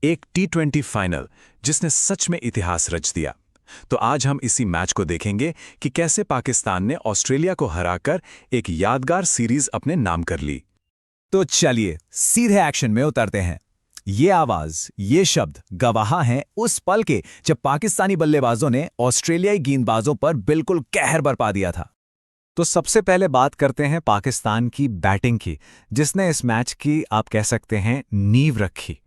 एक T20 final जिसने सच में इतिहास रच दिया। तो आज हम इसी मैच को देखेंगे कि कैसे पाकिस्तान ने ऑस्ट्रेलिया को हराकर एक यादगार सीरीज अपने नाम कर ली। तो चलिए सीधे एक्शन में उतरते हैं। ये आवाज, ये शब्द गवाह हैं उस पल के जब पाकिस्तानी बल्लेबाजों ने ऑस्ट्रेलियाई गेंदबाजों पर बिल्कुल कहर बरपा दिया था। तो सबसे पहले बात करते हैं पाकिस्तान की बैटिंग की, जिसने इस मैच की आप कह सकते हैं नींव रखी।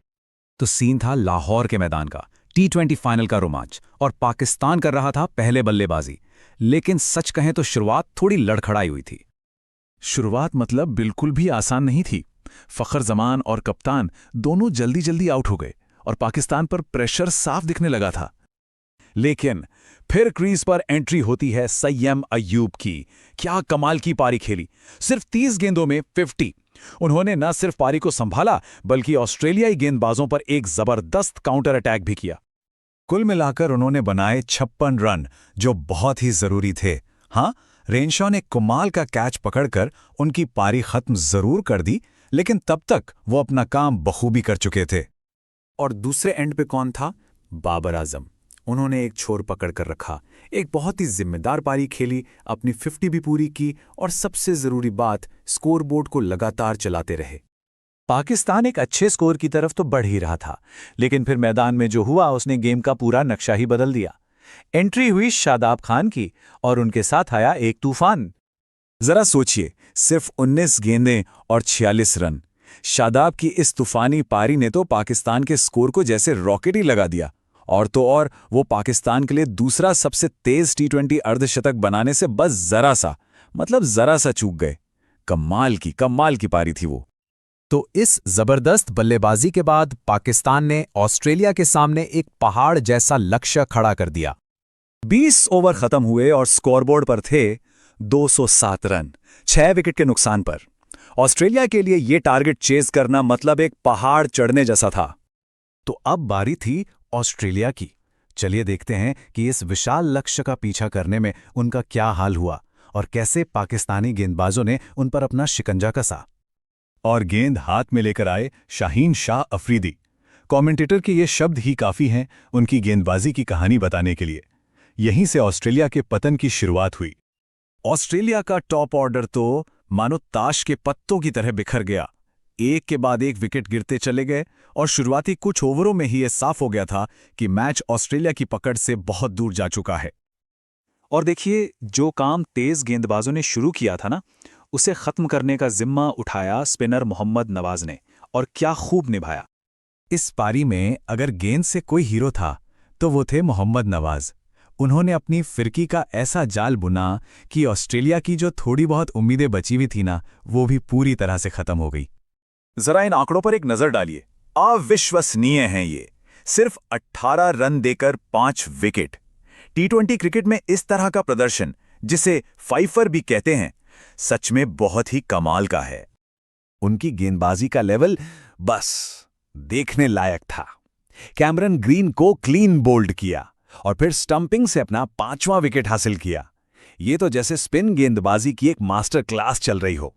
तो सीन था लाहौर के मैदान का, T20 फाइनल का रोमांच, और पाकिस्तान कर रहा था पहले बल्लेबाजी। लेकिन सच कहें तो शुरुआत थोड़ी लड़खड़ाई हुई थी। शुरुआत मतलब बिल्कुल भी आसान नहीं थी। फखर जमान और कप्तान दोनों जल्दी जल्दी आउट हो गए और पाकिस्तान पर प्रेशर साफ दिखने लगा था। लेकिन फिर क्रीज पर एंट्री होती है सय्यम अय्यूब की। क्या कमाल की पारी खेली, सिर्फ 30 गेंदों में 50। उन्होंने न सिर्फ पारी को संभाला बल्कि ऑस्ट्रेलियाई गेंदबाजों पर एक जबरदस्त काउंटर अटैक भी किया। कुल मिलाकर उन्होंने बनाए 56 रन, जो बहुत ही जरूरी थे। हाँ, रेनशॉ ने कमाल का कैच पकड़कर उनकी पारी खत्म जरूर कर दी, लेकिन तब तक वो अपना काम बखूबी कर चुके थे। और दूसरे एंड पे कौन था? बाबर आजम। उन्होंने एक छोर पकड़ कर रखा, एक बहुत ही जिम्मेदार पारी खेली, अपनी 50 भी पूरी की, और सबसे जरूरी बात, स्कोरबोर्ड को लगातार चलाते रहे। पाकिस्तान एक अच्छे स्कोर की तरफ तो बढ़ ही रहा था, लेकिन फिर मैदान में जो हुआ उसने गेम का पूरा नक्शा ही बदल दिया। एंट्री हुई शादाब खान की और उनके साथ आया एक तूफान। जरा सोचिए, सिर्फ 19 गेंदें और 46 रन। शादाब की इस तूफानी पारी ने तो पाकिस्तान के स्कोर को जैसे रॉकेट ही लगा दिया। और तो और वो पाकिस्तान के लिए दूसरा सबसे तेज T20 अर्धशतक बनाने से बस जरा सा चूक गए। कमाल की पारी थी वो। तो इस जबरदस्त बल्लेबाजी के बाद पाकिस्तान ने ऑस्ट्रेलिया के सामने एक पहाड़ जैसा लक्ष्य खड़ा कर दिया। 20 ओवर खत्म हुए और स्कोरबोर्ड पर थे 207 रन, 6 विकेट के नुकसान पर। ऑस्ट्रेलिया के लिए यह टारगेट चेज करना मतलब एक पहाड़ चढ़ने जैसा था। तो अब बारी थी ऑस्ट्रेलिया की। चलिए देखते हैं कि इस विशाल लक्ष्य का पीछा करने में उनका क्या हाल हुआ और कैसे पाकिस्तानी गेंदबाजों ने उन पर अपना शिकंजा कसा। और गेंद हाथ में लेकर आए शाहीन शाह अफरीदी। कमेंटेटर के ये शब्द ही काफी हैं उनकी गेंदबाजी की कहानी बताने के लिए। यहीं से ऑस्ट्रेलिया के पतन की शुरुआत हुई। ऑस्ट्रेलिया का टॉप ऑर्डर तो मानो ताश के पत्तों की तरह बिखर गया। एक के बाद एक विकेट गिरते चले गए और शुरुआती कुछ ओवरों में ही यह साफ हो गया था कि मैच ऑस्ट्रेलिया की पकड़ से बहुत दूर जा चुका है। और देखिए, जो काम तेज गेंदबाजों ने शुरू किया था ना, उसे खत्म करने का जिम्मा उठाया स्पिनर मोहम्मद नवाज ने, और क्या खूब निभाया। इस पारी में अगर गेंद से कोई हीरो था तो वो थे मोहम्मद नवाज। उन्होंने अपनी फिरकी का ऐसा जाल बुना कि ऑस्ट्रेलिया की जो थोड़ी बहुत उम्मीदें बची हुई थी ना, वो भी पूरी तरह से खत्म हो गई। जरा इन आंकड़ों पर एक नजर डालिए, अविश्वसनीय हैं ये। सिर्फ 18 रन देकर 5 विकेट। T20 क्रिकेट में इस तरह का प्रदर्शन, जिसे फाइफर भी कहते हैं, सच में बहुत ही कमाल का है। उनकी गेंदबाजी का लेवल बस देखने लायक था। कैमरन ग्रीन को क्लीन बोल्ड किया और फिर स्टंपिंग से अपना 5वां विकेट हासिल किया। ये तो जैसे स्पिन गेंदबाजी की एक मास्टर क्लास चल रही हो।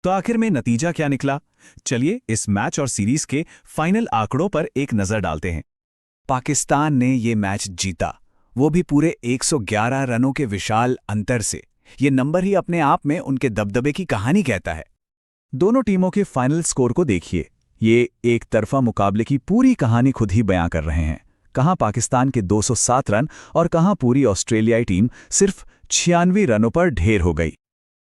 तो आखिर में नतीजा क्या निकला? चलिए इस मैच और सीरीज के फाइनल आंकड़ों पर एक नजर डालते हैं। पाकिस्तान ने ये मैच जीता, वो भी पूरे 111 रनों के विशाल अंतर से। ये नंबर ही अपने आप में उनके दबदबे की कहानी कहता है। दोनों टीमों के फाइनल स्कोर को देखिए। ये एक तरफा मुकाबले की पूरी कहानी खुद ही बयां कर रहे हैं। कहां पाकिस्तान के 207 रन और कहां पूरी ऑस्ट्रेलियाई टीम सिर्फ 96 रनों पर ढेर हो गई।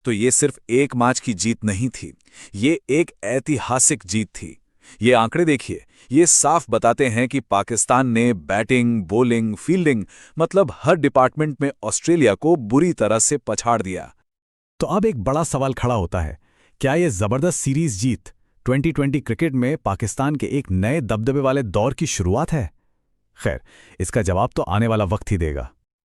तो ये सिर्फ एक मैच की जीत नहीं थी, ये एक ऐतिहासिक जीत थी। ये आंकड़े देखिए, ये साफ बताते हैं कि पाकिस्तान ने बैटिंग, बॉलिंग, फील्डिंग, मतलब हर डिपार्टमेंट में ऑस्ट्रेलिया को बुरी तरह से पछाड़ दिया। तो अब एक बड़ा सवाल खड़ा होता है, क्या ये जबरदस्त सीरीज जीत 2020 क्रिकेट में पाकिस्तान के एक नए दबदबे वाले दौर की शुरुआत है? खैर, इसका जवाब तो आने वाला वक्त ही देगा।